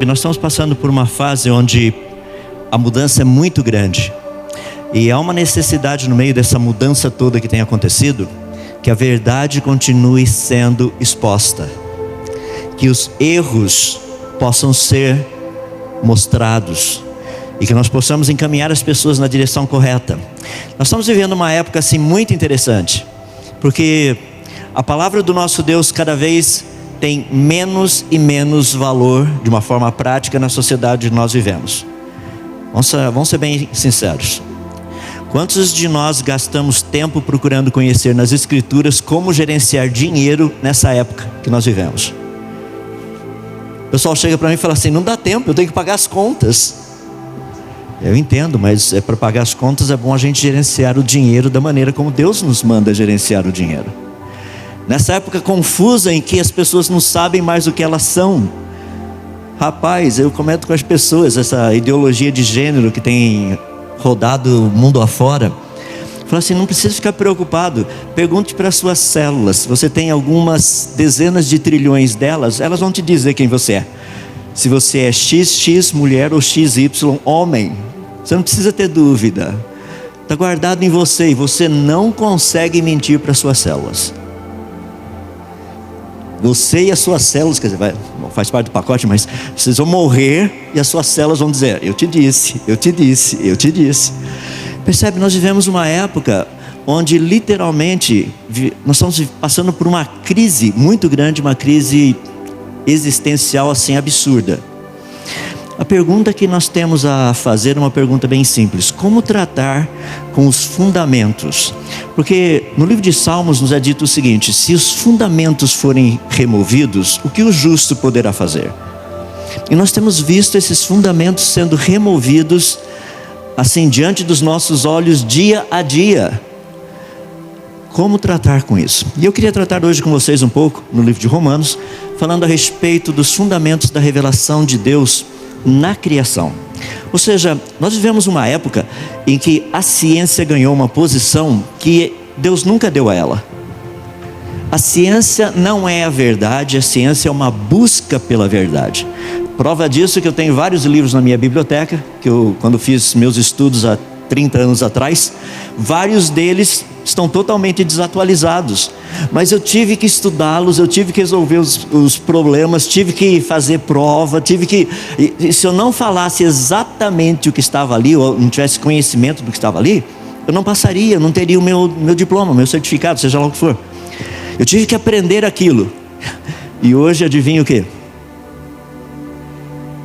Nós estamos passando por uma fase onde a mudança é muito grande. E há uma necessidade no meio dessa mudança toda que tem acontecido, que a verdade continue sendo exposta. Que os erros possam ser mostrados. E que nós possamos encaminhar as pessoas na direção correta. Nós estamos vivendo uma época assim muito interessante. Porque a palavra do nosso Deus cada vez tem menos e menos valor de uma forma prática na sociedade que nós vivemos. Vamos ser bem sinceros. Quantos de nós gastamos tempo procurando conhecer nas Escrituras como gerenciar dinheiro nessa época que nós vivemos? O pessoal chega para mim e fala assim: não dá tempo, eu tenho que pagar as contas. Eu entendo, mas para pagar as contas é bom a gente gerenciar o dinheiro da maneira como Deus nos manda gerenciar o dinheiro. Nessa época confusa em que as pessoas não sabem mais o que elas são. Rapaz, eu comento com as pessoas essa ideologia de gênero que tem rodado o mundo afora. Fala assim: não precisa ficar preocupado. Pergunte para as suas células. Se você tem algumas dezenas de trilhões delas, elas vão te dizer quem você é. Se você é XX mulher ou XY homem, você não precisa ter dúvida. Está guardado em você e você não consegue mentir para as suas células. Você e as suas células, quer dizer, faz parte do pacote, mas vocês vão morrer e as suas células vão dizer: eu te disse, eu te disse, eu te disse. Percebe, nós vivemos uma época onde literalmente nós estamos passando por uma crise muito grande, uma crise existencial assim absurda. A pergunta que nós temos a fazer é uma pergunta bem simples: como tratar com os fundamentos? Porque no livro de Salmos nos é dito o seguinte: se os fundamentos forem removidos, o que o justo poderá fazer? E nós temos visto esses fundamentos sendo removidos assim diante dos nossos olhos dia a dia. Como tratar com isso? E eu queria tratar hoje com vocês um pouco no livro de Romanos, falando a respeito dos fundamentos da revelação de Deus na criação. Ou seja, nós vivemos uma época em que a ciência ganhou uma posição que Deus nunca deu a ela. A ciência não é a verdade, a ciência é uma busca pela verdade. Prova disso que eu tenho vários livros na minha biblioteca, que eu, quando fiz meus estudos há 30 anos atrás, vários deles estão totalmente desatualizados, mas eu tive que estudá-los, eu tive que resolver os problemas, tive que fazer prova, e se eu não falasse exatamente o que estava ali, ou não tivesse conhecimento do que estava ali, eu não passaria, eu não teria o meu diploma, meu certificado, seja lá o que for. Eu tive que aprender aquilo. E hoje adivinha o que?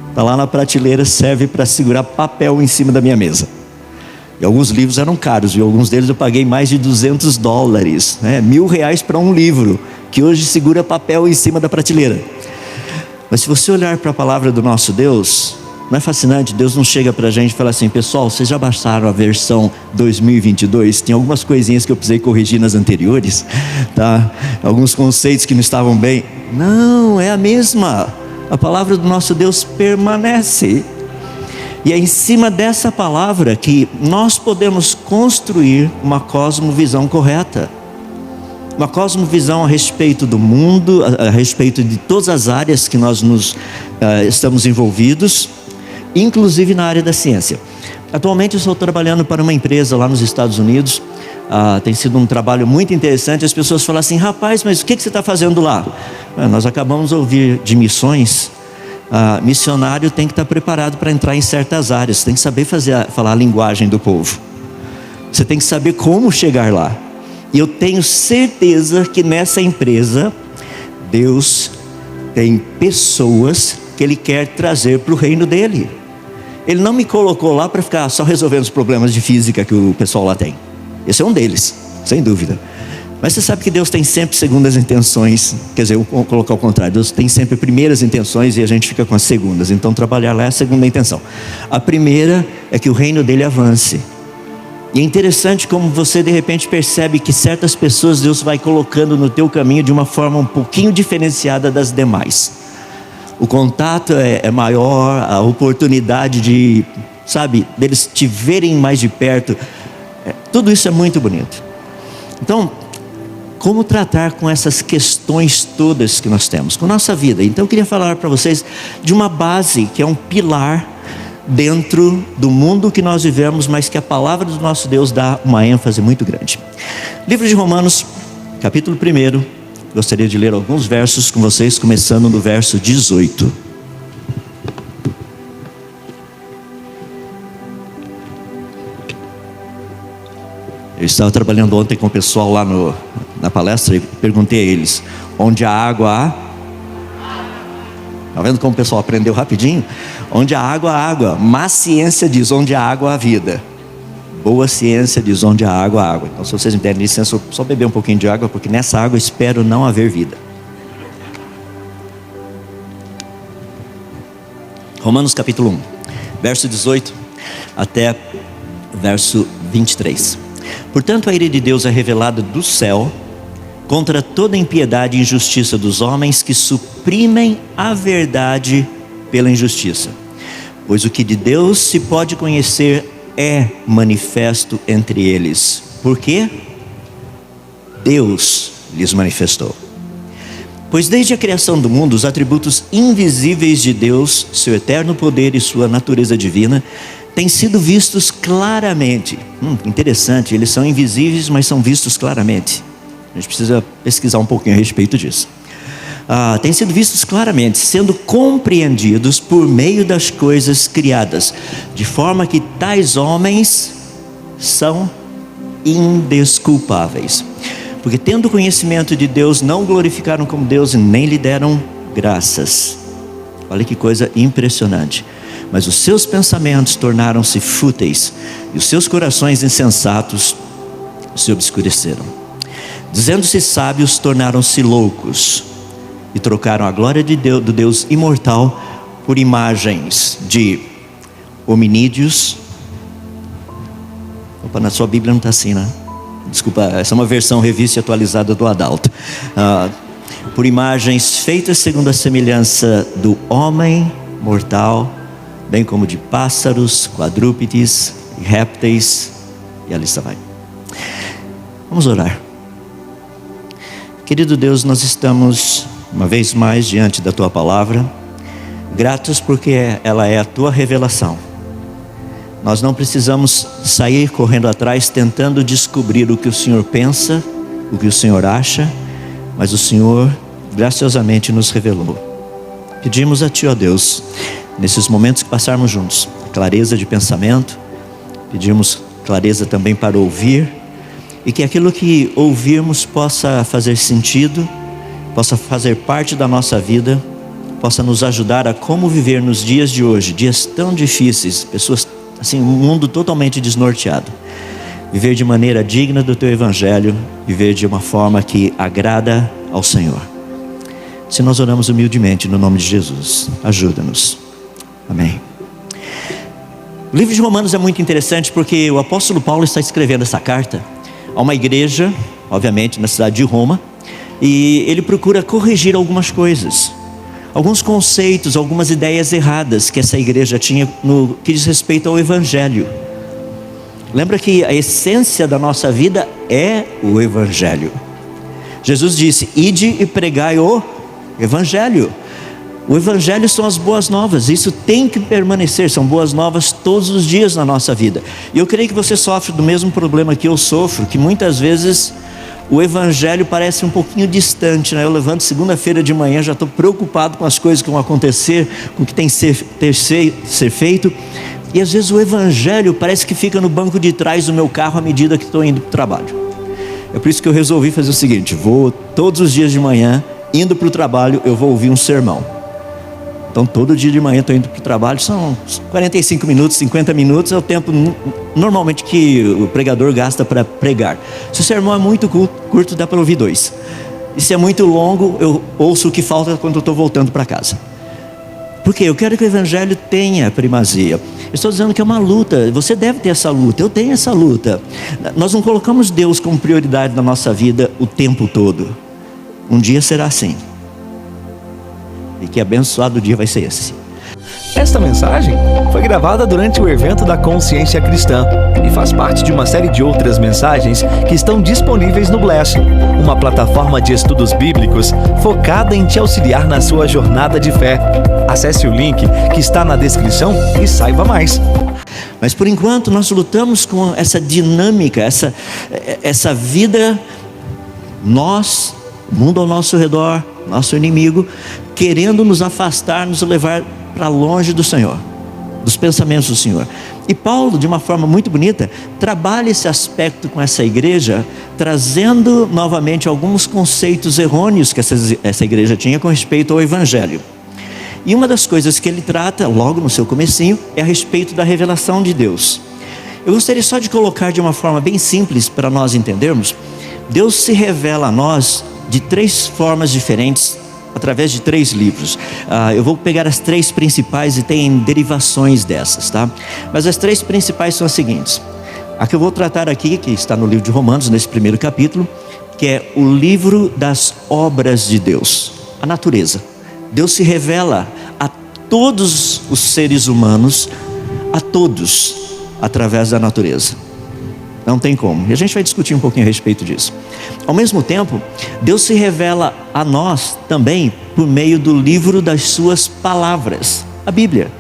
Está lá na prateleira, serve para segurar papel em cima da minha mesa. E alguns livros eram caros, e alguns deles eu paguei mais de $200, né? R$1.000 para um livro, que hoje segura papel em cima da prateleira. Mas se você olhar para a palavra do nosso Deus, não é fascinante? Deus não chega para a gente e fala assim: pessoal, vocês já baixaram a versão 2022? Tem algumas coisinhas que eu precisei corrigir nas anteriores, tá? Alguns conceitos que não estavam bem. Não, é a mesma. A palavra do nosso Deus permanece. E é em cima dessa palavra que nós podemos construir uma cosmovisão correta. Uma cosmovisão a respeito do mundo, a respeito de todas as áreas que nós estamos envolvidos, inclusive na área da ciência. Atualmente eu estou trabalhando para uma empresa lá nos Estados Unidos. Tem sido um trabalho muito interessante. As pessoas falam assim: rapaz, mas o que você está fazendo lá? Nós acabamos de ouvir de missões. Missionário tem que estar preparado para entrar em certas áreas. Você tem que saber falar a linguagem do povo. Você tem que saber como chegar lá. E eu tenho certeza que nessa empresa Deus tem pessoas que Ele quer trazer para o reino dele. Ele não me colocou lá para ficar só resolvendo os problemas de física que o pessoal lá tem. Esse é um deles, sem dúvida. Mas você sabe que Deus tem sempre segundas intenções. Quer dizer, eu vou colocar ao contrário: Deus tem sempre primeiras intenções e a gente fica com as segundas. Então trabalhar lá é a segunda intenção. A primeira é que o reino dele avance. E é interessante como você de repente percebe que certas pessoas Deus vai colocando no teu caminho de uma forma um pouquinho diferenciada das demais. O contato é maior, a oportunidade de, deles te verem mais de perto. Tudo isso é muito bonito. Então, como tratar com essas questões todas que nós temos, com nossa vida. Então eu queria falar para vocês de uma base, que é um pilar dentro do mundo que nós vivemos, mas que a palavra do nosso Deus dá uma ênfase muito grande. Livro de Romanos, capítulo 1, gostaria de ler alguns versos com vocês, começando no verso 18. Eu estava trabalhando ontem com o pessoal lá na palestra e perguntei a eles: onde a água há? Está vendo como o pessoal aprendeu rapidinho? Onde a água há água. Má ciência diz onde a água há vida. Boa ciência diz onde a água há água. Então, se vocês me derem licença, eu só beber um pouquinho de água, porque nessa água espero não haver vida. Romanos capítulo 1, verso 18 até verso 23. Portanto, a ira de Deus é revelada do céu contra toda impiedade e injustiça dos homens que suprimem a verdade pela injustiça. Pois o que de Deus se pode conhecer é manifesto entre eles. Por quê? Deus lhes manifestou. Pois desde a criação do mundo, os atributos invisíveis de Deus, seu eterno poder e sua natureza divina, têm sido vistos claramente. Interessante, eles são invisíveis, mas são vistos claramente. A gente precisa pesquisar um pouquinho a respeito disso. Têm sido vistos claramente, sendo compreendidos por meio das coisas criadas, de forma que tais homens são indesculpáveis. Porque tendo conhecimento de Deus, não glorificaram como Deus e nem lhe deram graças. Olha que coisa impressionante. Mas os seus pensamentos tornaram-se fúteis, e os seus corações insensatos se obscureceram. Dizendo-se sábios, tornaram-se loucos, e trocaram a glória de Deus, do Deus imortal, por imagens de hominídeos. Opa, na sua Bíblia não está assim, né? Desculpa, essa é uma versão revista e atualizada do Adalto. Por imagens feitas segundo a semelhança do homem mortal, bem como de pássaros, quadrúpedes, répteis, e a lista vai. Vamos orar. Querido Deus, nós estamos uma vez mais diante da Tua Palavra, gratos porque ela é a Tua revelação. Nós não precisamos sair correndo atrás tentando descobrir o que o Senhor pensa, o que o Senhor acha, mas o Senhor graciosamente nos revelou. Pedimos a Ti, ó Deus, nesses momentos que passarmos juntos, clareza de pensamento, pedimos clareza também para ouvir, e que aquilo que ouvirmos possa fazer sentido, possa fazer parte da nossa vida, possa nos ajudar a como viver nos dias de hoje, dias tão difíceis, pessoas assim, um mundo totalmente desnorteado. Viver de maneira digna do Teu Evangelho, viver de uma forma que agrada ao Senhor. Se nós oramos humildemente no nome de Jesus, ajuda-nos. Amém. O livro de Romanos é muito interessante porque o apóstolo Paulo está escrevendo essa carta a uma igreja, obviamente na cidade de Roma, e ele procura corrigir algumas coisas, alguns conceitos, algumas ideias erradas que essa igreja tinha no que diz respeito ao Evangelho. Lembra que a essência da nossa vida é o Evangelho. Jesus disse: ide e pregai o Evangelho. O Evangelho são as boas novas, isso tem que permanecer, são boas novas todos os dias na nossa vida. E eu creio que você sofre do mesmo problema que eu sofro, que muitas vezes o Evangelho parece um pouquinho distante, né? Eu levanto segunda-feira de manhã, já estou preocupado com as coisas que vão acontecer, com o que tem que ser feito, e às vezes o Evangelho parece que fica no banco de trás do meu carro à medida que estou indo para o trabalho. É por isso que eu resolvi fazer o seguinte: vou todos os dias de manhã, indo para o trabalho, eu vou ouvir um sermão. Então todo dia de manhã estou indo para o trabalho, são 45 minutos, 50 minutos, é o tempo normalmente que o pregador gasta para pregar. Se o sermão é muito curto, dá para ouvir 2. E se é muito longo, eu ouço o que falta quando eu estou voltando para casa. Por quê? Eu quero que o Evangelho tenha primazia. Eu estou dizendo que é uma luta, você deve ter essa luta, eu tenho essa luta. Nós não colocamos Deus como prioridade na nossa vida o tempo todo. Um dia será assim. E que abençoado dia vai ser esse. Esta mensagem foi gravada durante o evento da Consciência Cristã e faz parte de uma série de outras mensagens que estão disponíveis no Bless, uma plataforma de estudos bíblicos focada em te auxiliar na sua jornada de fé. Acesse o link que está na descrição e saiba mais. Mas por enquanto nós lutamos com essa dinâmica, essa vida, nós, o mundo ao nosso redor, nosso inimigo, querendo nos afastar, nos levar para longe do Senhor, dos pensamentos do Senhor. E Paulo, de uma forma muito bonita, trabalha esse aspecto com essa igreja, trazendo novamente alguns conceitos errôneos que essa igreja tinha com respeito ao Evangelho. E uma das coisas que ele trata, logo no seu comecinho, é a respeito da revelação de Deus. Eu gostaria só de colocar de uma forma bem simples para nós entendermos. Deus se revela a nós de 3 formas diferentes, através de 3 livros. Eu vou pegar as 3 principais e tem derivações dessas, tá? Mas as 3 principais são as seguintes. A que eu vou tratar aqui, que está no livro de Romanos, nesse primeiro capítulo, que é o livro das obras de Deus, a natureza. Deus se revela a todos os seres humanos, a todos, através da natureza. Não tem como. E a gente vai discutir um pouquinho a respeito disso. Ao mesmo tempo, Deus se revela a nós também por meio do livro das suas palavras, a Bíblia.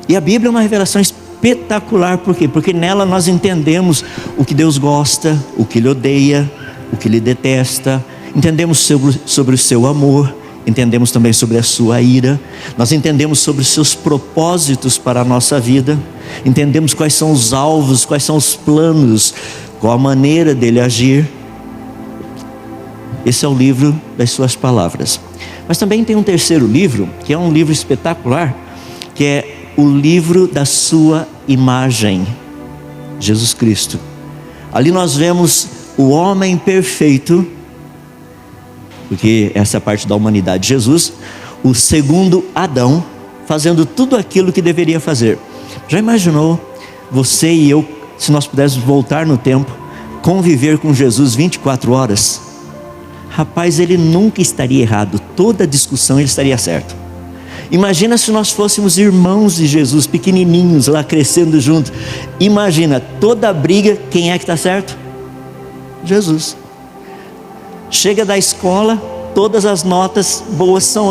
E a Bíblia é uma revelação espetacular. Por quê? Porque nela nós entendemos o que Deus gosta, o que Ele odeia, o que Ele detesta. Entendemos sobre o seu amor. Entendemos também sobre a sua ira. Nós entendemos sobre os seus propósitos para a nossa vida. Entendemos quais são os alvos, quais são os planos, qual a maneira dele agir. Esse é o livro das suas palavras. Mas também tem um terceiro livro, que é um livro espetacular, que é o livro da sua imagem, Jesus Cristo. Ali nós vemos o homem perfeito, porque essa é a parte da humanidade de Jesus, o segundo Adão, fazendo tudo aquilo que deveria fazer. Já imaginou você e eu, se nós pudéssemos voltar no tempo, conviver com Jesus 24 horas? Rapaz, ele nunca estaria errado, toda discussão ele estaria certo. Imagina se nós fôssemos irmãos de Jesus, pequenininhos lá crescendo juntos. Imagina, toda briga, quem é que está certo? Jesus. Chega da escola, todas as notas boas são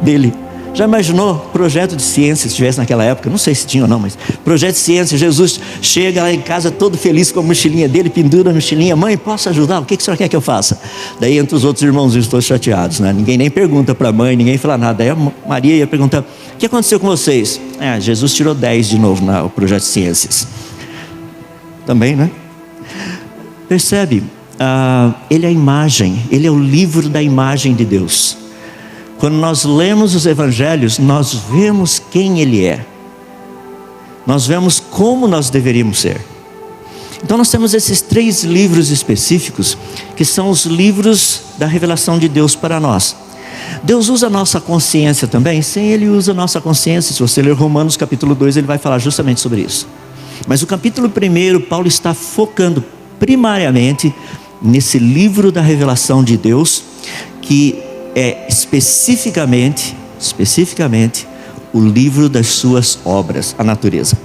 dele. Já imaginou projeto de ciência, se tivesse naquela época? Não sei se tinha ou não, mas projeto de ciência, Jesus chega lá em casa todo feliz com a mochilinha dele, pendura a mochilinha. Mãe, posso ajudar? O que o senhor quer que eu faça? Daí entre os outros irmãozinhos todos chateados, né? Ninguém nem pergunta para a mãe, ninguém fala nada. Daí a Maria ia perguntar, o que aconteceu com vocês? Jesus tirou 10 de novo no projeto de ciências. Também, né? Percebe? Ele é a imagem, ele é o livro da imagem de Deus. Quando nós lemos os evangelhos, nós vemos quem ele é, nós vemos como nós deveríamos ser. Então nós temos esses 3 livros específicos, que são os livros da revelação de Deus para nós. Deus usa a nossa consciência também. Sim, ele usa a nossa consciência. Se você ler Romanos capítulo 2, ele vai falar justamente sobre isso. Mas o capítulo 1, Paulo está focando primariamente nesse livro da revelação de Deus, que é especificamente o livro das suas obras, a natureza.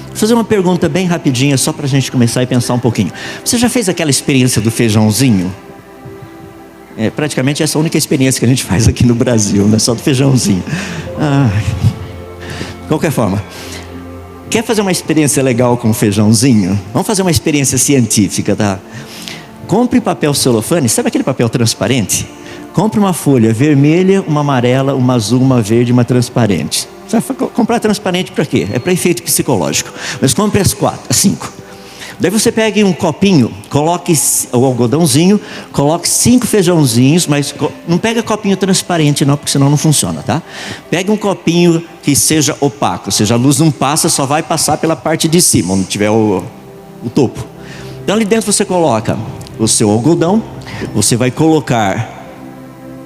Vou fazer uma pergunta bem rapidinha, só para a gente começar e pensar um pouquinho. Você já fez aquela experiência do feijãozinho? Praticamente essa é a única experiência que a gente faz aqui no Brasil, né? Só do feijãozinho. De qualquer forma, quer fazer uma experiência legal com o feijãozinho? Vamos fazer uma experiência científica, tá? Compre papel celofane, sabe aquele papel transparente? Compre uma folha vermelha, uma amarela, uma azul, uma verde, uma transparente. Você vai comprar transparente para quê? É para efeito psicológico. Mas compre as 5. Daí você pegue um copinho, coloque o algodãozinho, coloque 5 feijãozinhos, mas não pega copinho transparente não, porque senão não funciona, tá? Pegue um copinho que seja opaco, ou seja, a luz não passa, só vai passar pela parte de cima, onde tiver o topo. Então ali dentro você coloca o seu algodão, você vai colocar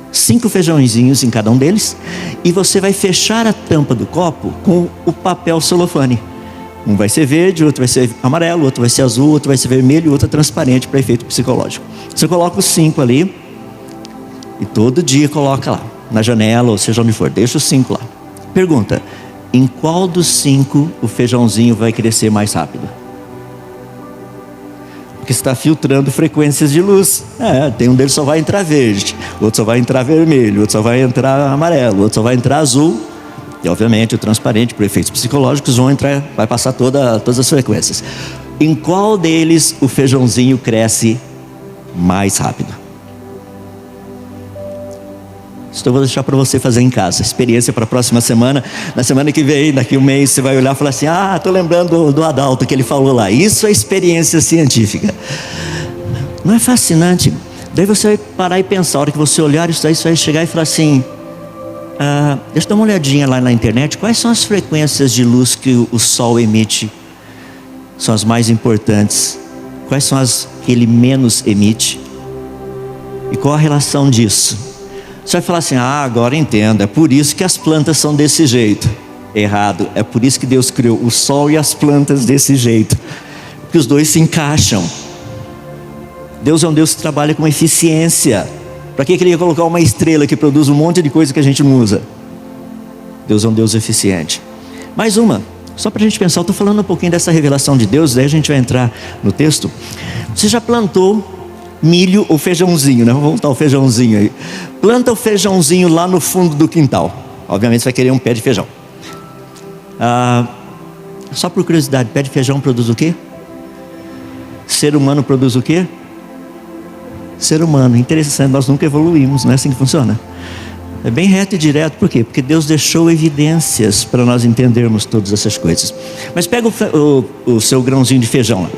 5 feijãozinhos em cada um deles, e você vai fechar a tampa do copo com o papel celofane. Um vai ser verde, outro vai ser amarelo, outro vai ser azul, outro vai ser vermelho, outro é transparente para efeito psicológico. Você coloca os 5 ali e todo dia coloca lá, na janela ou seja onde for, deixa os 5 lá. Pergunta, em qual dos 5 o feijãozinho vai crescer mais rápido? Porque está filtrando frequências de luz. Tem um deles só vai entrar verde, outro só vai entrar vermelho, outro só vai entrar amarelo, outro só vai entrar azul. E obviamente o transparente, por efeitos psicológicos, vai passar todas as frequências. Em qual deles o feijãozinho cresce mais rápido? Isso eu vou deixar para você fazer em casa. Experiência para a próxima semana. Na semana que vem, daqui um mês, você vai olhar e falar assim: estou lembrando do Adalto que ele falou lá. Isso é experiência científica. Não é fascinante? Daí você vai parar e pensar. A hora que você olhar isso aí, você vai chegar e falar assim: deixa eu dar uma olhadinha lá na internet. Quais são as frequências de luz que o Sol emite? São as mais importantes. Quais são as que ele menos emite? E qual a relação disso? Você vai falar assim: agora entendo, é por isso que as plantas são desse jeito. Errado, é por isso que Deus criou o sol e as plantas desse jeito, porque os dois se encaixam. Deus é um Deus que trabalha com eficiência. Para que ele ia colocar uma estrela que produz um monte de coisa que a gente não usa? Deus é um Deus eficiente. Mais uma, só para a gente pensar. Eu estou falando um pouquinho dessa revelação de Deus, daí a gente vai entrar no texto. Você já plantou milho ou feijãozinho, né? Vamos voltar ao feijãozinho aí. Planta o feijãozinho lá no fundo do quintal. Obviamente você vai querer um pé de feijão. Só por curiosidade, pé de feijão produz o quê? Ser humano produz o quê? Ser humano. Interessante, nós nunca evoluímos, não é assim que funciona? É bem reto e direto. Por quê? Porque Deus deixou evidências para nós entendermos todas essas coisas. Mas pega o seu grãozinho de feijão lá.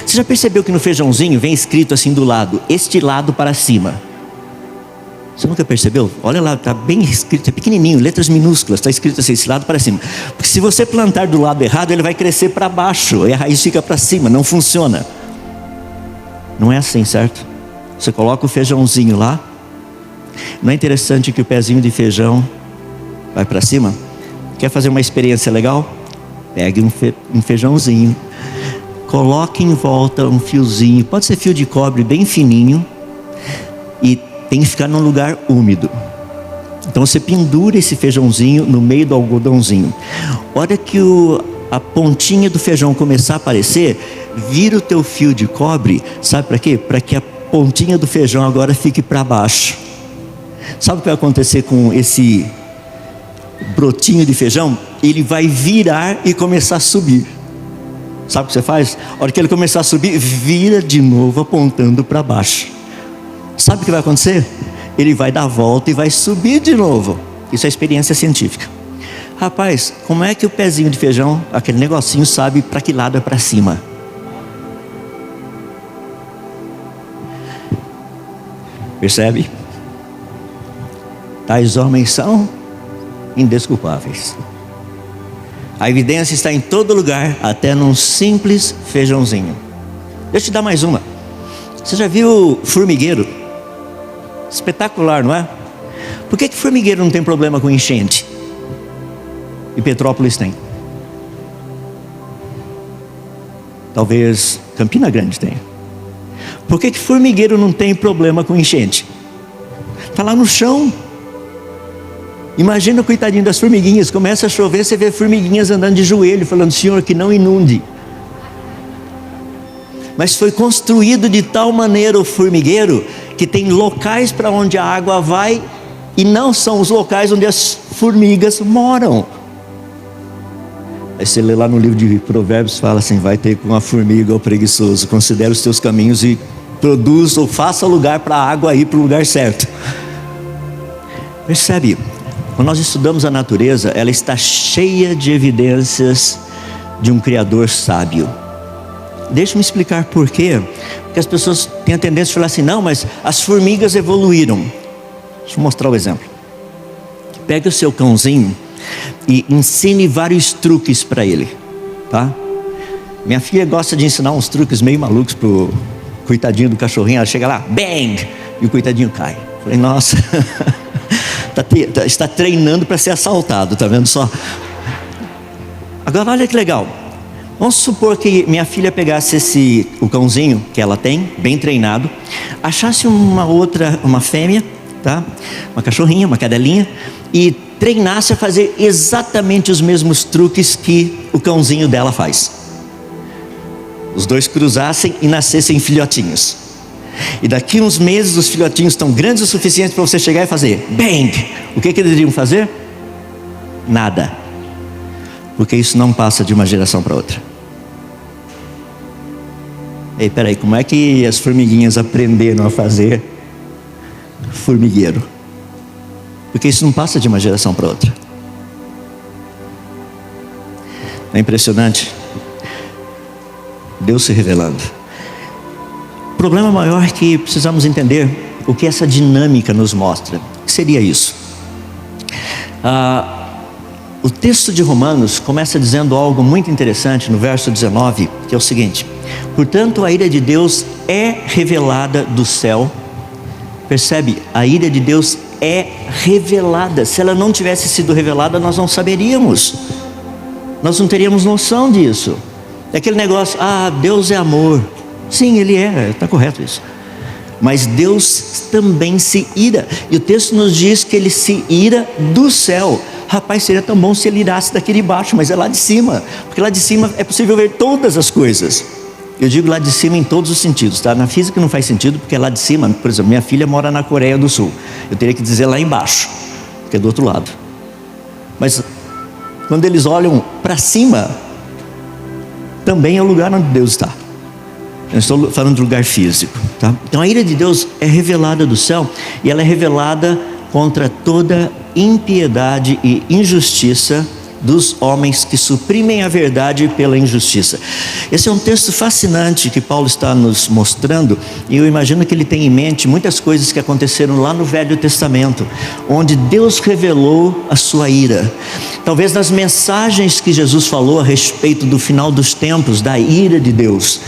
Você já percebeu que no feijãozinho vem escrito assim do lado: este lado para cima? Você nunca percebeu? Olha lá, está bem escrito, é pequenininho, letras minúsculas, está escrito assim: esse lado para cima. Porque se você plantar do lado errado, ele vai crescer para baixo e a raiz fica para cima. Não funciona. Não é assim, certo? Você coloca o feijãozinho lá. Não é interessante que o pezinho de feijão vai para cima? Quer fazer uma experiência legal? Pegue um feijãozinho, coloque em volta um fiozinho, pode ser fio de cobre bem fininho, e tem que ficar num lugar úmido. Então você pendura esse feijãozinho no meio do algodãozinho. A hora que a pontinha do feijão começar a aparecer, vira o teu fio de cobre. Sabe para quê? Para que a pontinha do feijão agora fique para baixo. Sabe o que vai acontecer com esse brotinho de feijão? Ele vai virar e começar a subir. Sabe o que você faz? A hora que ele começar a subir, vira de novo apontando para baixo. Sabe o que vai acontecer? Ele vai dar a volta e vai subir de novo. Isso é experiência científica. Rapaz, como é que o pezinho de feijão, aquele negocinho, sabe para que lado é para cima? Percebe? Tais homens são indesculpáveis. A evidência está em todo lugar, até num simples feijãozinho. Deixa eu te dar mais uma. Você já viu formigueiro? Espetacular, não é? Por que formigueiro não tem problema com enchente? E Petrópolis tem. Talvez Campina Grande tenha. Por que formigueiro não tem problema com enchente? Está lá no chão. Imagina o coitadinho das formiguinhas. Começa a chover, você vê formiguinhas andando de joelho, falando: Senhor, que não inunde. Mas foi construído de tal maneira o formigueiro, que tem locais para onde a água vai, e não são os locais onde as formigas moram. Aí você lê lá no livro de Provérbios, fala assim: vai ter com a formiga o preguiçoso, considere os teus caminhos e produz ou faça lugar para a água ir para o lugar certo. Percebe? Quando nós estudamos a natureza, ela está cheia de evidências de um Criador sábio. Deixa-me explicar por quê. Porque as pessoas têm a tendência de falar assim: não, mas as formigas evoluíram. Deixa eu mostrar o exemplo. Pegue o seu cãozinho e ensine vários truques para ele, tá? Minha filha gosta de ensinar uns truques meio malucos pro coitadinho do cachorrinho. Ela chega lá, bang, e o coitadinho cai. Falei: nossa, está treinando para ser assaltado, tá vendo só? Agora olha que legal. Vamos supor que minha filha pegasse o cãozinho que ela tem, bem treinado, achasse uma fêmea, tá? Uma cachorrinha, uma cadelinha, e treinasse a fazer exatamente os mesmos truques que o cãozinho dela faz. Os dois cruzassem e nascessem filhotinhos. E daqui uns meses os filhotinhos estão grandes o suficiente para você chegar e fazer bang! O que eles iriam fazer? Nada. Porque isso não passa de uma geração para outra. Ei, peraí, como é que as formiguinhas aprenderam a fazer formigueiro? Porque isso não passa de uma geração para outra. É impressionante Deus se revelando. O problema maior é que precisamos entender o que essa dinâmica nos mostra. O que seria isso? O texto de Romanos começa dizendo algo muito interessante no verso 19, que é o seguinte: portanto a ira de Deus é revelada do céu. Percebe? A ira de Deus é revelada. Se ela não tivesse sido revelada, nós não saberíamos. Nós não teríamos noção disso. É aquele negócio, Deus é amor. Sim, Ele está correto isso. Mas Deus também se ira. E o texto nos diz que Ele se ira do céu. Rapaz, seria tão bom se Ele irasse daqui de baixo, mas é lá de cima. Porque lá de cima é possível ver todas as coisas. Eu digo lá de cima em todos os sentidos, tá? Na física não faz sentido, porque lá de cima, por exemplo, minha filha mora na Coreia do Sul. Eu teria que dizer lá embaixo, porque é do outro lado. Mas quando eles olham para cima, também é o lugar onde Deus está. Eu estou falando de lugar físico, tá? Então a ira de Deus é revelada do céu, e ela é revelada contra toda impiedade e injustiça dos homens que suprimem a verdade pela injustiça. Esse é um texto fascinante que Paulo está nos mostrando, e eu imagino que ele tem em mente muitas coisas que aconteceram lá no Velho Testamento, onde Deus revelou a sua ira. Talvez nas mensagens que Jesus falou a respeito do final dos tempos, da ira de Deus.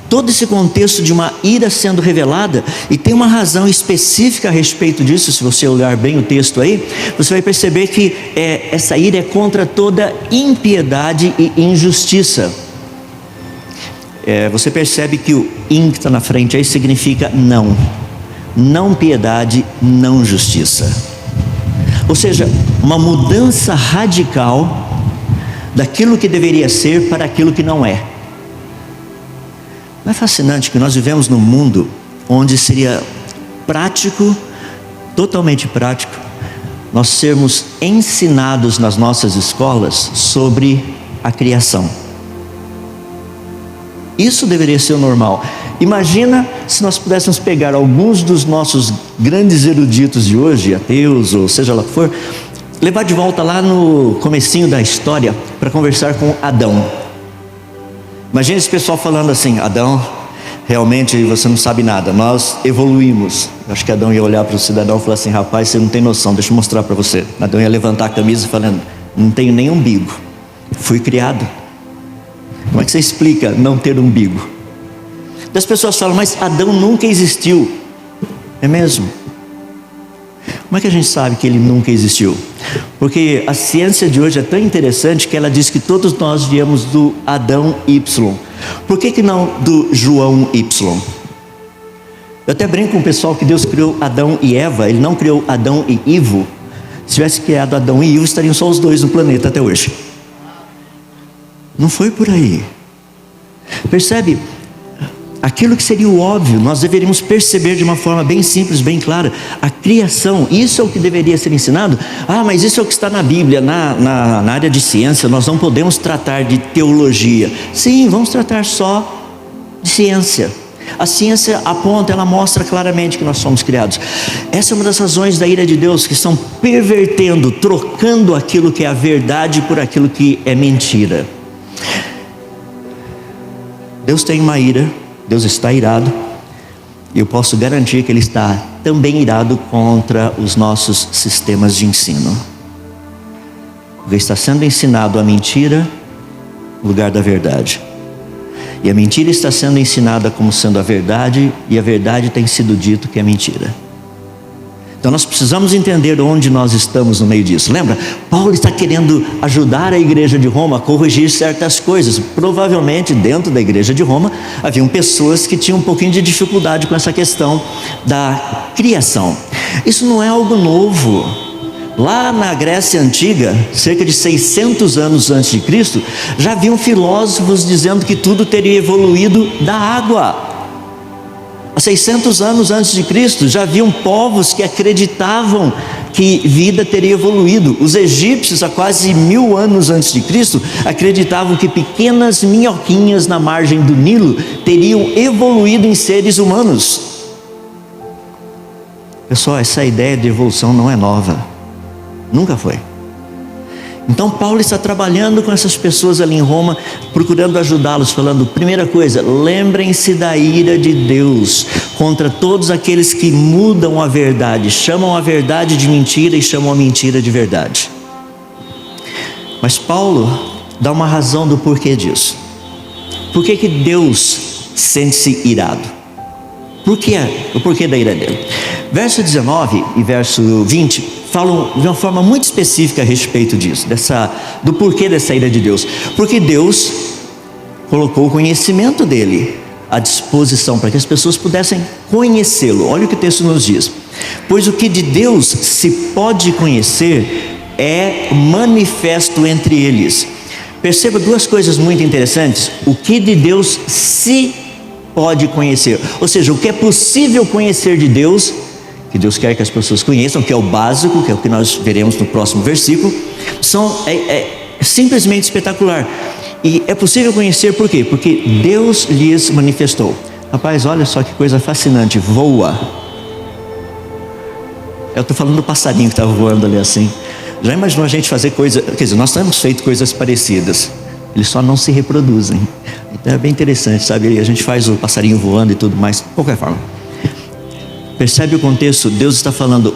Todo esse contexto de uma ira sendo revelada, e tem uma razão específica a respeito disso. Se você olhar bem o texto aí, você vai perceber que essa ira é contra toda impiedade e injustiça. Você percebe que o in que está na frente aí significa não. Não piedade, não justiça. Ou seja, uma mudança radical daquilo que deveria ser para aquilo que não é. Não é fascinante que nós vivemos num mundo onde seria prático, totalmente prático, nós sermos ensinados nas nossas escolas sobre a criação? Isso deveria ser o normal. Imagina se nós pudéssemos pegar alguns dos nossos grandes eruditos de hoje, ateus ou seja lá o que for, levar de volta lá no comecinho da história para conversar com Adão. Imagina esse pessoal falando assim: Adão, realmente você não sabe nada, nós evoluímos. Acho que Adão ia olhar para o cidadão e falar assim: rapaz, você não tem noção, deixa eu mostrar para você. Adão ia levantar a camisa falando: não tenho nem umbigo, fui criado. Como é que você explica não ter umbigo? As pessoas falam: mas Adão nunca existiu. É mesmo? Como é que a gente sabe que ele nunca existiu? Porque a ciência de hoje é tão interessante que ela diz que todos nós viemos do Adão Y. Por que não do João Y? Eu até brinco com o pessoal que Deus criou Adão e Eva, Ele não criou Adão e Ivo. Se tivesse criado Adão e Ivo, estariam só os dois no planeta até hoje. Não foi por aí. Percebe? Aquilo que seria o óbvio, nós deveríamos perceber de uma forma bem simples, bem clara. A criação, isso é o que deveria ser ensinado. Mas isso é o que está na Bíblia. Na área de ciência, nós não podemos tratar de teologia. Sim, vamos tratar só de ciência. A ciência aponta, ela mostra claramente que nós somos criados. Essa é uma das razões da ira de Deus, que estão pervertendo, trocando aquilo que é a verdade por aquilo que é mentira. Deus tem uma ira, Deus está irado, e eu posso garantir que Ele está também irado contra os nossos sistemas de ensino. Porque está sendo ensinado a mentira no lugar da verdade. E a mentira está sendo ensinada como sendo a verdade, e a verdade tem sido dito que é mentira. Então nós precisamos entender onde nós estamos no meio disso. Lembra? Paulo está querendo ajudar a igreja de Roma a corrigir certas coisas. Provavelmente dentro da igreja de Roma haviam pessoas que tinham um pouquinho de dificuldade com essa questão da criação. Isso não é algo novo. Lá na Grécia Antiga, cerca de 600 anos antes de Cristo, já haviam filósofos dizendo que tudo teria evoluído da água. Há 600 anos antes de Cristo, já haviam povos que acreditavam que vida teria evoluído. Os egípcios, há quase 1000 anos antes de Cristo, acreditavam que pequenas minhoquinhas na margem do Nilo teriam evoluído em seres humanos. Pessoal, essa ideia de evolução não é nova. Nunca foi. Então Paulo está trabalhando com essas pessoas ali em Roma, procurando ajudá-los, falando: primeira coisa, lembrem-se da ira de Deus contra todos aqueles que mudam a verdade, chamam a verdade de mentira e chamam a mentira de verdade. Mas Paulo dá uma razão do porquê disso. Por que Deus sente-se irado? Por que o porquê da ira dele? Verso 19 e verso 20 falam de uma forma muito específica a respeito disso, do porquê dessa ira de Deus. Porque Deus colocou o conhecimento dele à disposição para que as pessoas pudessem conhecê-lo. Olha o que o texto nos diz: pois o que de Deus se pode conhecer é manifesto entre eles. Perceba duas coisas muito interessantes: o que de Deus se pode conhecer, ou seja, o que é possível conhecer de Deus, que Deus quer que as pessoas conheçam, que é o básico, que é o que nós veremos no próximo versículo, é simplesmente espetacular. E é possível conhecer por quê? Porque Deus lhes manifestou. Rapaz, olha só que coisa fascinante: voa. Eu estou falando do passarinho que estava voando ali assim. Já imaginou a gente fazer coisa? Quer dizer, nós temos feito coisas parecidas, eles só não se reproduzem. Então é bem interessante, sabe? A gente faz o passarinho voando e tudo mais, de qualquer forma. Percebe o contexto? Deus está falando: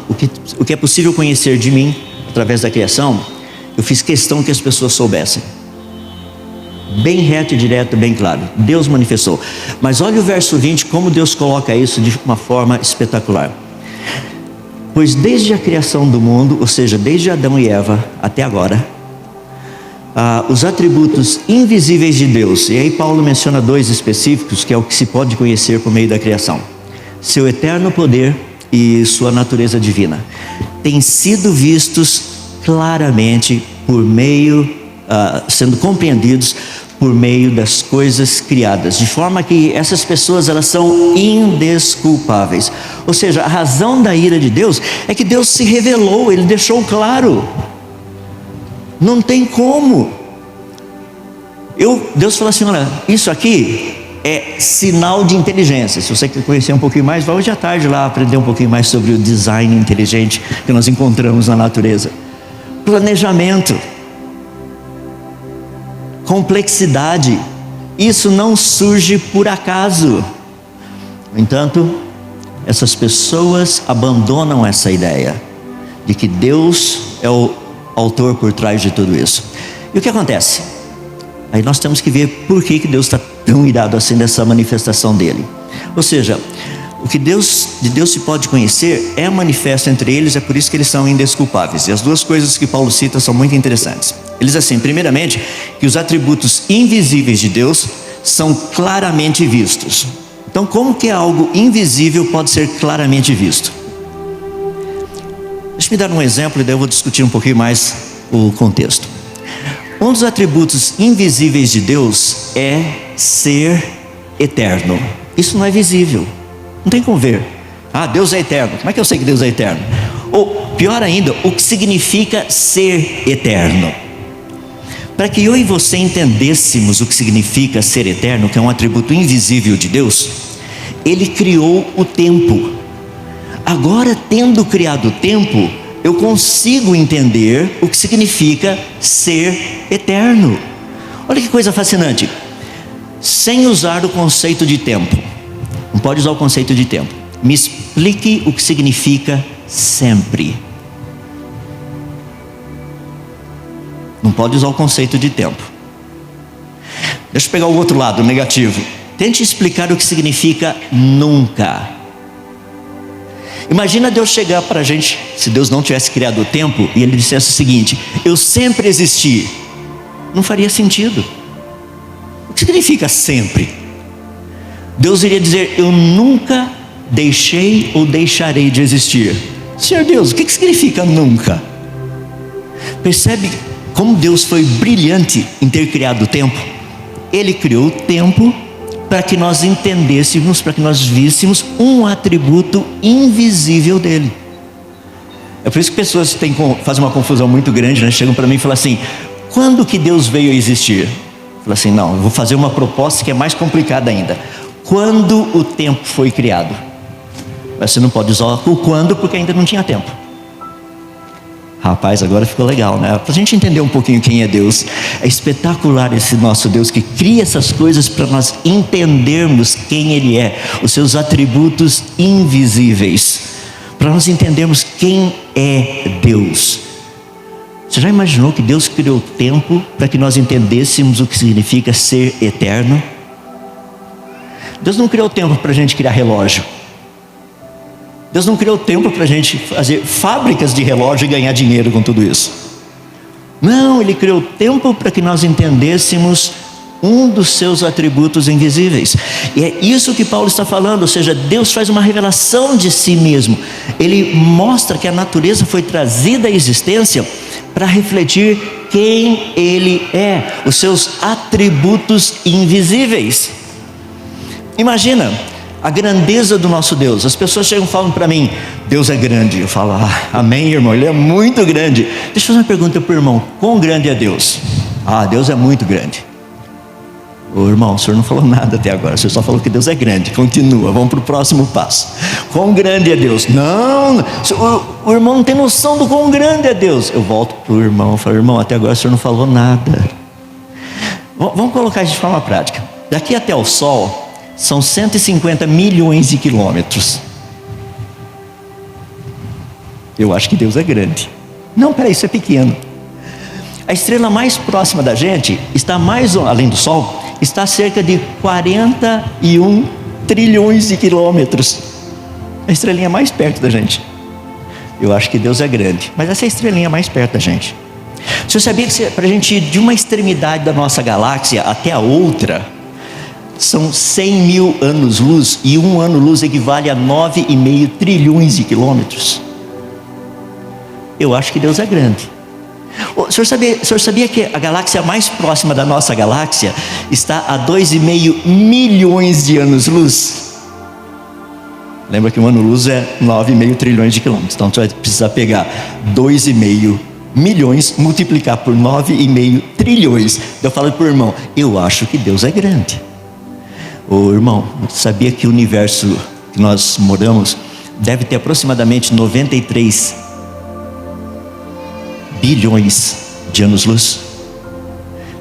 o que é possível conhecer de mim através da criação, eu fiz questão que as pessoas soubessem. Bem reto e direto, bem claro. Deus manifestou. Mas olha o verso 20, como Deus coloca isso de uma forma espetacular. Pois desde a criação do mundo, ou seja, desde Adão e Eva até agora, os atributos invisíveis de Deus, e aí Paulo menciona dois específicos, que é o que se pode conhecer por meio da criação: seu eterno poder e sua natureza divina, têm sido vistos claramente por meio, sendo compreendidos por meio das coisas criadas, de forma que essas pessoas, elas são indesculpáveis. Ou seja, a razão da ira de Deus é que Deus se revelou, Ele deixou claro. Não tem como. Deus falou assim: olha, isso aqui é sinal de inteligência. Se você quer conhecer um pouquinho mais, vá hoje à tarde lá aprender um pouquinho mais sobre o design inteligente que nós encontramos na natureza. Planejamento, complexidade, isso não surge por acaso. No entanto, essas pessoas abandonam essa ideia de que Deus é o autor por trás de tudo isso. E o que acontece? Aí nós temos que ver por que Deus está tão irado assim dessa manifestação dele. Ou seja, o que de Deus se pode conhecer é manifesto entre eles, é por isso que eles são indesculpáveis. E as duas coisas que Paulo cita são muito interessantes. Ele diz assim: primeiramente, que os atributos invisíveis de Deus são claramente vistos. Então, como que algo invisível pode ser claramente visto? Deixa-me dar um exemplo e daí eu vou discutir um pouquinho mais o contexto. Um dos atributos invisíveis de Deus é ser eterno. Isso não é visível, não tem como ver. Deus é eterno. Como é que eu sei que Deus é eterno? Ou pior ainda, o que significa ser eterno? Para que eu e você entendêssemos o que significa ser eterno, que é um atributo invisível de Deus, Ele criou o tempo. Agora, tendo criado o tempo, eu consigo entender o que significa ser eterno. Olha que coisa fascinante. Sem usar o conceito de tempo, não pode usar o conceito de tempo, me explique o que significa sempre. Não pode usar o conceito de tempo. Deixa eu pegar o outro lado, o negativo. Tente explicar o que significa nunca. Imagina Deus chegar para a gente, se Deus não tivesse criado o tempo, e Ele dissesse o seguinte: eu sempre existi. Não faria sentido. O que significa sempre? Deus iria dizer: eu nunca deixei ou deixarei de existir. Senhor Deus, o que significa nunca? Percebe como Deus foi brilhante em ter criado o tempo? Ele criou o tempo para que nós entendêssemos, para que nós víssemos um atributo invisível dele. É por isso que pessoas fazem uma confusão muito grande, né? Chegam para mim e falam assim: quando que Deus veio a existir? Fala assim: não, eu vou fazer uma proposta que é mais complicada ainda. Quando o tempo foi criado? Mas você não pode usar o quando, porque ainda não tinha tempo. Rapaz, agora ficou legal, né? Para a gente entender um pouquinho quem é Deus. É espetacular esse nosso Deus que cria essas coisas para nós entendermos quem Ele é, os seus atributos invisíveis, para nós entendermos quem é Deus. Você já imaginou que Deus criou o tempo para que nós entendêssemos o que significa ser eterno? Deus não criou o tempo para a gente criar relógio. Deus não criou o tempo para a gente fazer fábricas de relógio e ganhar dinheiro com tudo isso. Não, Ele criou o tempo para que nós entendêssemos um dos seus atributos invisíveis. E é isso que Paulo está falando, ou seja, Deus faz uma revelação de si mesmo. Ele mostra que a natureza foi trazida à existência para refletir quem Ele é, os seus atributos invisíveis. Imagina a grandeza do nosso Deus. As pessoas chegam e falam para mim: Deus é grande. Eu falo: amém, irmão, Ele é muito grande. Deixa eu fazer uma pergunta para o irmão: quão grande é Deus? Deus é muito grande. Ô irmão, o senhor não falou nada até agora, o senhor só falou que Deus é grande. Continua, vamos para o próximo passo. Quão grande é Deus? Não, o irmão não tem noção do quão grande é Deus. Eu volto para o irmão e falo: irmão, até agora o senhor não falou nada. Vamos colocar isso de forma prática. Daqui até o Sol são 150 milhões de quilômetros. Eu acho que Deus é grande. Não, peraí, isso é pequeno. A estrela mais próxima da gente está além do Sol, está a cerca de 41 trilhões de quilômetros. A estrelinha mais perto da gente. Eu acho que Deus é grande, mas essa é a estrelinha mais perto da gente. Você sabia que para a gente ir de uma extremidade da nossa galáxia até a outra, são 100 mil anos-luz, e um ano-luz equivale a 9,5 trilhões de quilômetros. Eu acho que Deus é grande. O senhor sabia que a galáxia mais próxima da nossa galáxia está a 2,5 milhões de anos-luz? Lembra que um ano-luz é 9,5 trilhões de quilômetros. Então você vai precisar pegar 2,5 milhões, multiplicar por 9,5 trilhões. Eu falo para o irmão: eu acho que Deus é grande. Ô irmão, sabia que o universo que nós moramos deve ter aproximadamente 93 bilhões de anos-luz?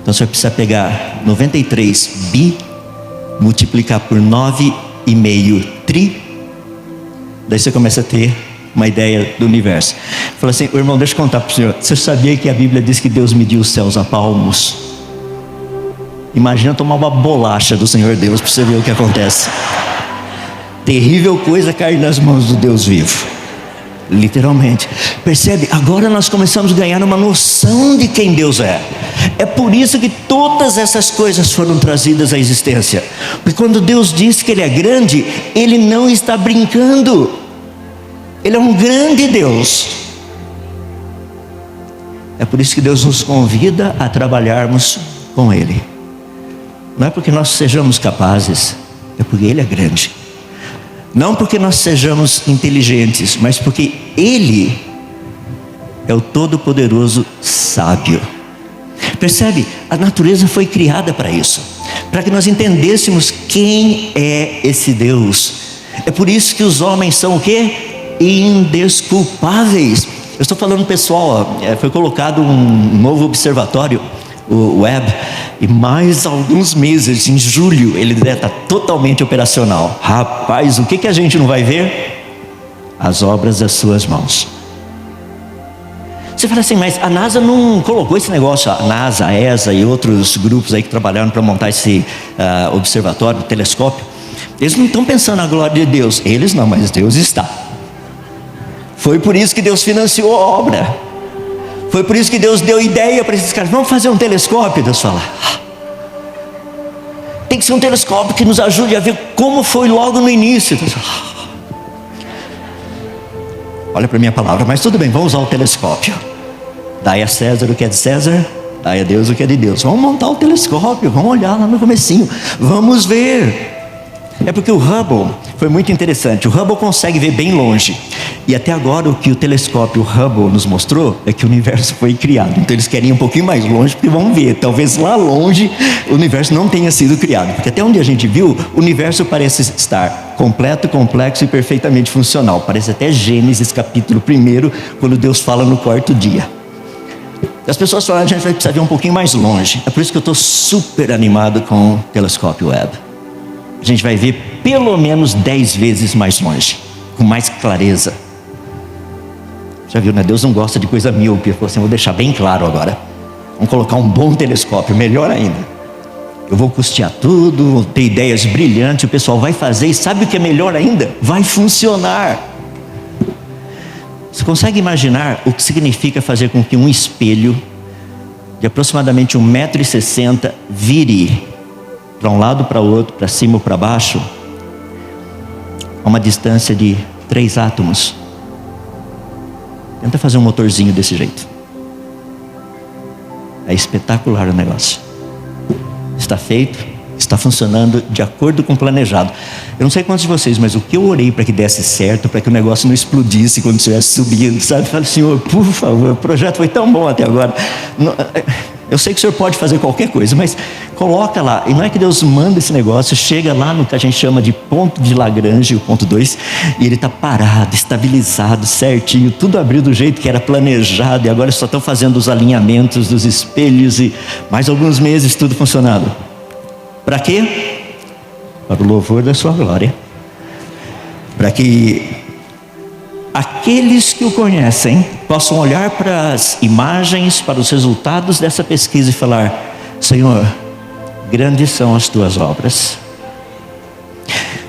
Então você vai precisar pegar 93 bi, multiplicar por 9,5 tri. Daí você começa a ter uma ideia do universo. Fala assim: irmão, deixa eu contar para o senhor. Você sabia que a Bíblia diz que Deus mediu os céus a palmos? Imagina tomar uma bolacha do Senhor Deus para você ver o que acontece. Terrível coisa cair nas mãos do Deus vivo. Literalmente. Percebe? Agora nós começamos a ganhar uma noção de quem Deus é. É por isso que todas essas coisas foram trazidas à existência. Porque quando Deus diz que Ele é grande, Ele não está brincando. Ele é um grande Deus. É por isso que Deus nos convida a trabalharmos com Ele. Não é porque nós sejamos capazes, é porque Ele é grande. Não porque nós sejamos inteligentes, mas porque Ele é o Todo-Poderoso Sábio. Percebe? A natureza foi criada para isso, para que nós entendêssemos quem é esse Deus. É por isso que os homens são o quê? Indesculpáveis. Eu estou falando, pessoal, foi colocado um novo observatório, o Webb, e mais alguns meses, em julho, ele deve estar totalmente operacional. Rapaz, o que a gente não vai ver? As obras das suas mãos. Você fala assim: mas a NASA não colocou esse negócio? A NASA, a ESA e outros grupos aí que trabalharam para montar esse observatório, telescópio, eles não estão pensando na glória de Deus. Eles não, mas Deus está. Foi por isso que Deus financiou a obra. Foi por isso que Deus deu ideia para esses caras: vamos fazer um telescópio. Deus fala: tem que ser um telescópio que nos ajude a ver como foi logo no início. Deus fala: olha para a minha palavra, mas tudo bem, vamos usar o telescópio. Dai a César o que é de César, dai a Deus o que é de Deus. Vamos montar o telescópio, vamos olhar lá no comecinho, vamos ver. É porque o Hubble foi muito interessante. O Hubble consegue ver bem longe. E até agora o que o telescópio Hubble nos mostrou é que o universo foi criado. Então eles querem ir um pouquinho mais longe, porque vão ver, talvez lá longe o universo não tenha sido criado. Porque até onde a gente viu, o universo parece estar completo, complexo e perfeitamente funcional. Parece até Gênesis capítulo 1, quando Deus fala no 4º dia. As pessoas falam, a gente vai precisar ver um pouquinho mais longe. É por isso que eu estou super animado com o telescópio Webb. A gente vai ver pelo menos 10 vezes mais longe, com mais clareza. Já viu, né? Deus não gosta de coisa míope. Ele falou assim, vou deixar bem claro agora. Vamos colocar um bom telescópio, melhor ainda. Eu vou custear tudo, vou ter ideias brilhantes, o pessoal vai fazer, e sabe o que é melhor ainda? Vai funcionar. Você consegue imaginar o que significa fazer com que um espelho de aproximadamente 1,60 m vire para um lado, para o outro, para cima ou para baixo, a uma distância de 3 átomos? Tenta fazer um motorzinho desse jeito. É espetacular o negócio. Está feito, está funcionando de acordo com o planejado. Eu não sei quantos de vocês, mas o que eu orei para que desse certo, para que o negócio não explodisse quando estivesse subindo, sabe? Falei, Senhor, por favor, o projeto foi tão bom até agora. Eu sei que o Senhor pode fazer qualquer coisa, mas coloca lá. E não é que Deus manda esse negócio, chega lá no que a gente chama de ponto de Lagrange, o ponto 2, e ele está parado, estabilizado, certinho, tudo abriu do jeito que era planejado, e agora só estão fazendo os alinhamentos dos espelhos, e mais alguns meses tudo funcionando. Para quê? Para o louvor da sua glória. Para que aqueles que o conhecem possam olhar para as imagens, para os resultados dessa pesquisa e falar, Senhor, grandes são as tuas obras.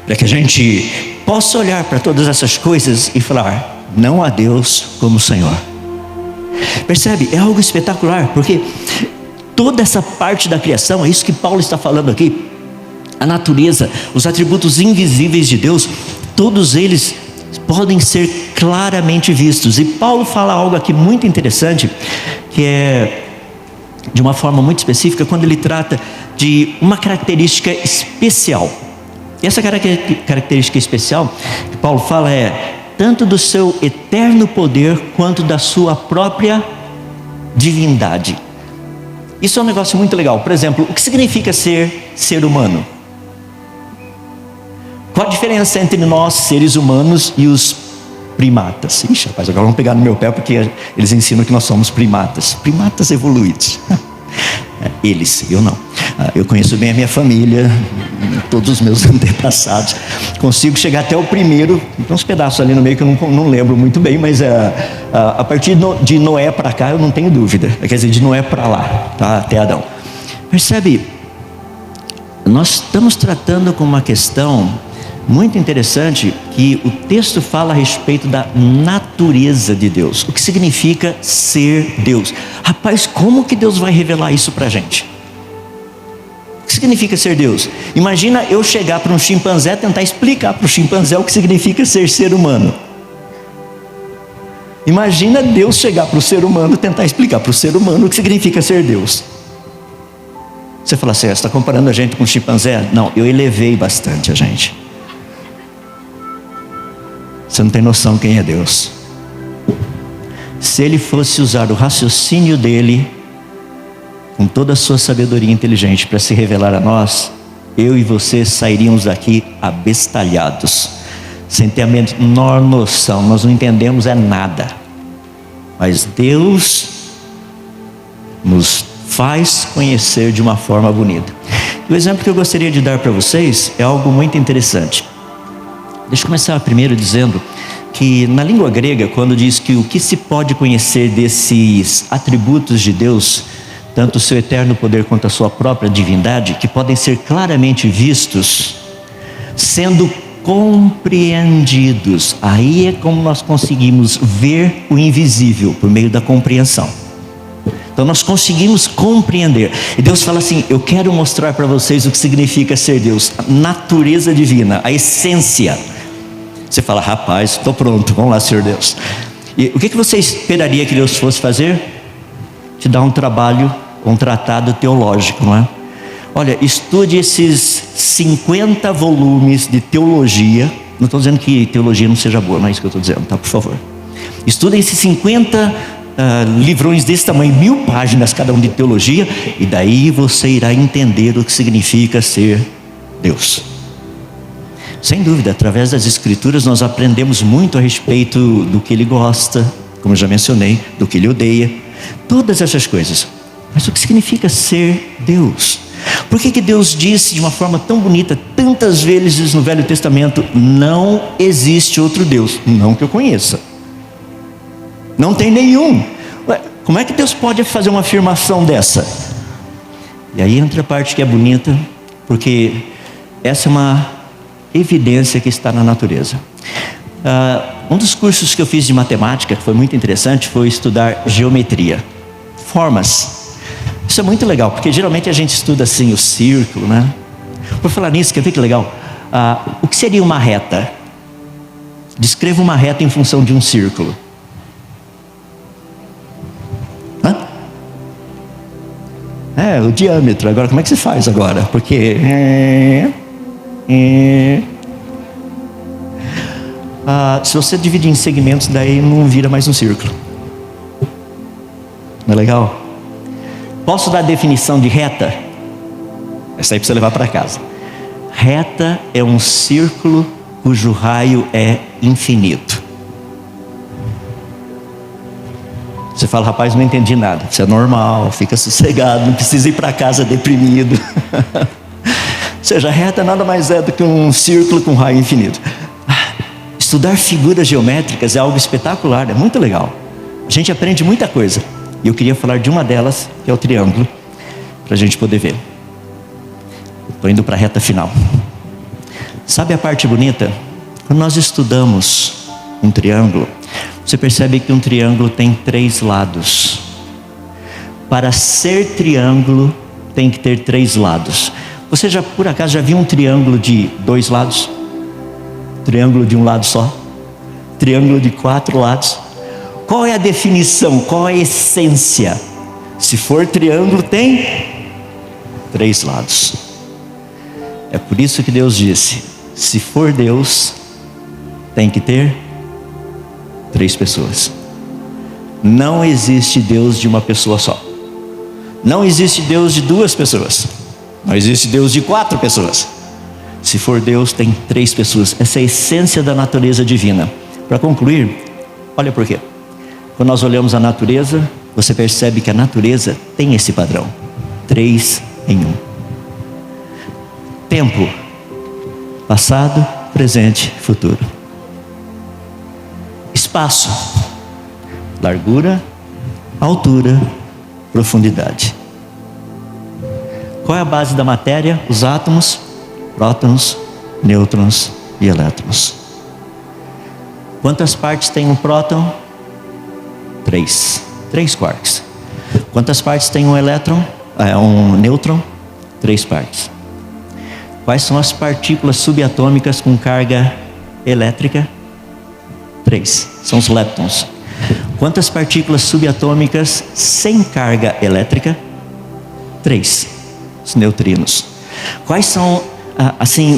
Para que a gente possa olhar para todas essas coisas e falar, não há Deus como o Senhor. Percebe? É algo espetacular, porque toda essa parte da criação, é isso que Paulo está falando aqui. A natureza, os atributos invisíveis de Deus, todos eles podem ser claramente vistos. E Paulo fala algo aqui muito interessante, que é de uma forma muito específica, quando ele trata de uma característica especial. E essa característica especial que Paulo fala é tanto do seu eterno poder quanto da sua própria divindade. Isso é um negócio muito legal. Por exemplo, o que significa ser humano? Qual a diferença entre nós, seres humanos, e os primatas? Ixi, rapaz, agora vamos pegar no meu pé, porque eles ensinam que nós somos primatas. Primatas evoluídos. Eles, eu não. Eu conheço bem a minha família, todos os meus antepassados. Consigo chegar até o primeiro. Tem uns pedaços ali no meio que eu não lembro muito bem, mas a partir de Noé para cá eu não tenho dúvida. Quer dizer, de Noé para lá, tá? Até Adão. Percebe? Nós estamos tratando com uma questão muito interessante, que o texto fala a respeito da natureza de Deus. O que significa ser Deus? Rapaz, como que Deus vai revelar isso pra gente? O que significa ser Deus? Imagina eu chegar para um chimpanzé e tentar explicar para o chimpanzé o que significa ser humano. Imagina Deus chegar para o ser humano e tentar explicar para o ser humano o que significa ser Deus. Você fala assim, você está comparando a gente com um chimpanzé? Não, eu elevei bastante a gente. Você não tem noção quem é Deus. Se Ele fosse usar o raciocínio dEle, com toda a sua sabedoria inteligente, para se revelar a nós, eu e você sairíamos daqui abestalhados, sem ter a menor noção. Nós não entendemos nada. Mas Deus nos faz conhecer de uma forma bonita. O exemplo que eu gostaria de dar para vocês é algo muito interessante. Deixa eu começar primeiro dizendo que na língua grega, quando diz que o que se pode conhecer desses atributos de Deus, tanto o seu eterno poder quanto a sua própria divindade, que podem ser claramente vistos, sendo compreendidos. Aí é como nós conseguimos ver o invisível, por meio da compreensão. Então nós conseguimos compreender. E Deus fala assim, eu quero mostrar para vocês o que significa ser Deus, a natureza divina, a essência. Você fala, rapaz, estou pronto, vamos lá, Senhor Deus. E o que você esperaria que Deus fosse fazer? te dar um trabalho, um tratado teológico, não é? Olha, estude esses 50 volumes de teologia. Não estou dizendo que teologia não seja boa, não é isso que eu estou dizendo, tá? Por favor. Estude esses 50 livrões desse tamanho, 1000 páginas cada um de teologia, e daí você irá entender o que significa ser Deus. Sem dúvida, através das Escrituras nós aprendemos muito a respeito do que Ele gosta, como eu já mencionei, do que Ele odeia, todas essas coisas. Mas o que significa ser Deus? Por que Deus disse de uma forma tão bonita, tantas vezes no Velho Testamento, não existe outro Deus, não que eu conheça? Não tem nenhum. Ué, como é que Deus pode fazer uma afirmação dessa? E aí entra a parte que é bonita, porque essa é uma evidência que está na natureza. Um dos cursos que eu fiz de matemática, que foi muito interessante, foi estudar geometria, formas. Isso é muito legal, porque geralmente a gente estuda assim o círculo, né? Por falar nisso, quer ver que legal? O que seria uma reta? Descreva uma reta em função de um círculo. O diâmetro. Agora, como é que se faz agora? Porque se você dividir em segmentos, daí não vira mais um círculo. Não é legal? Posso dar a definição de reta? Essa aí para você levar para casa. Reta é um círculo cujo raio é infinito. Você fala, rapaz, não entendi nada. Isso é normal, fica sossegado, não precisa ir para casa deprimido. Ou seja, a reta nada mais é do que um círculo com raio infinito. Estudar figuras geométricas é algo espetacular, é muito legal. A gente aprende muita coisa. E eu queria falar de uma delas, que é o triângulo, para a gente poder ver. Estou indo para a reta final. Sabe a parte bonita? Quando nós estudamos um triângulo, você percebe que um triângulo tem 3 lados. Para ser triângulo, tem que ter 3 lados. Você já, por acaso, já viu um triângulo de 2 lados? Triângulo de um lado só? Triângulo de 4 lados? Qual é a definição? Qual é a essência? Se for triângulo, tem 3 lados. É por isso que Deus disse, se for Deus, tem que ter 3 pessoas. Não existe Deus de uma pessoa só. Não existe Deus de 2 pessoas. Não existe Deus de 4 pessoas. Se for Deus, tem 3 pessoas. Essa é a essência da natureza divina. Para concluir, olha por quê. Quando nós olhamos a natureza, você percebe que a natureza tem esse padrão. 3 em 1. Tempo. Passado, presente, futuro. Espaço. Largura, altura, profundidade. Qual é a base da matéria? Os átomos, prótons, nêutrons e elétrons. Quantas partes tem um próton? 3 quarks. Quantas partes tem um elétron? Um nêutron? 3 partes. Quais são as partículas subatômicas com carga elétrica? 3. São os leptons. Quantas partículas subatômicas sem carga elétrica? 3. Os neutrinos. Quais são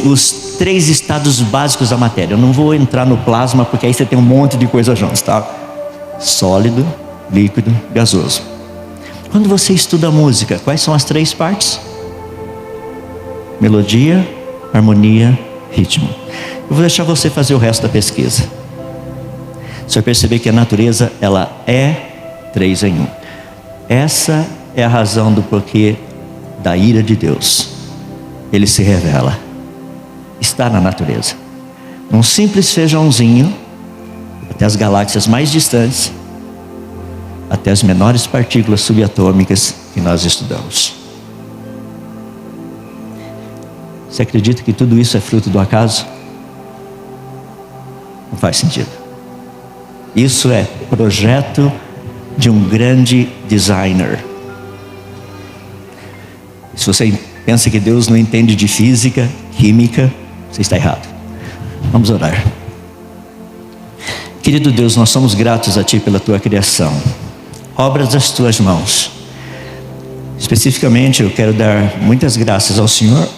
os 3 estados básicos da matéria? Eu não vou entrar no plasma, porque aí você tem um monte de coisa junto, tá? Sólido, líquido, gasoso. Quando você estuda música, quais são as 3 partes? Melodia, harmonia, ritmo. Eu vou deixar você fazer o resto da pesquisa. Você vai perceber que a natureza, ela é 3 em 1. Essa é a razão do porquê da ira de Deus. Ele se revela. Está na natureza. Um simples feijãozinho, até as galáxias mais distantes, até as menores partículas subatômicas que nós estudamos. Você acredita que tudo isso é fruto do acaso? Não faz sentido. Isso é projeto de um grande designer. Se você pensa que Deus não entende de física, química, você está errado. Vamos orar. Querido Deus, nós somos gratos a Ti pela Tua criação. obras das tuas mãos. Especificamente, eu quero dar muitas graças ao Senhor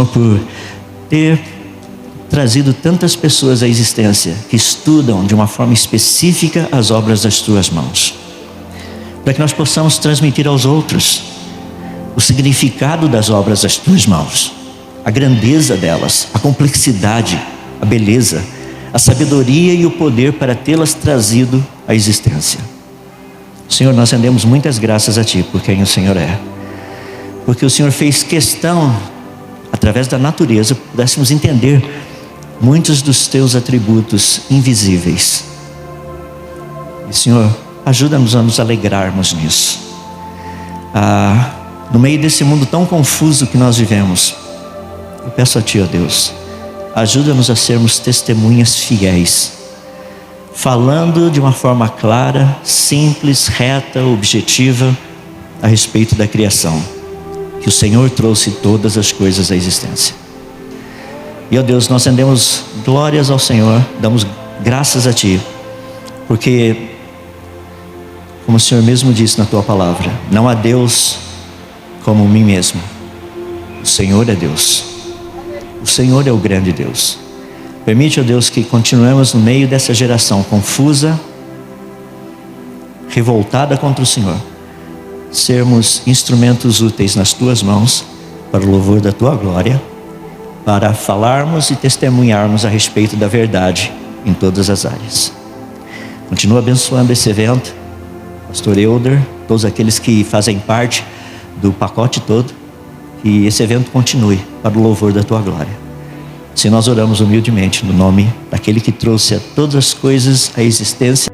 por ter trazido tantas pessoas à existência que estudam de uma forma específica as obras das tuas mãos, para que nós possamos transmitir aos outros o significado das obras das tuas mãos, a grandeza delas, a complexidade, a beleza, a sabedoria e o poder para tê-las trazido à existência. Senhor, nós rendemos muitas graças a Ti por quem o Senhor é, porque o Senhor fez questão, através da natureza, pudéssemos entender muitos dos Teus atributos invisíveis. E Senhor, ajuda-nos a nos alegrarmos nisso. No meio desse mundo tão confuso que nós vivemos, eu peço a Ti, ó Deus, ajuda-nos a sermos testemunhas fiéis, falando de uma forma clara, simples, reta, objetiva, a respeito da criação, que o Senhor trouxe todas as coisas à existência. E ó Deus, nós rendemos glórias ao Senhor, damos graças a Ti, porque, como o Senhor mesmo disse na Tua palavra, não há Deus como mim mesmo. O Senhor é Deus. O Senhor é o grande Deus. Permite, ó Deus, que continuemos no meio dessa geração confusa, revoltada contra o Senhor, sermos instrumentos úteis nas Tuas mãos, para o louvor da Tua glória, para falarmos e testemunharmos a respeito da verdade em todas as áreas. Continua abençoando esse evento, Pastor Elder, todos aqueles que fazem parte do pacote todo, que esse evento continue para o louvor da Tua glória. Se nós oramos humildemente no nome daquele que trouxe a todas as coisas à existência,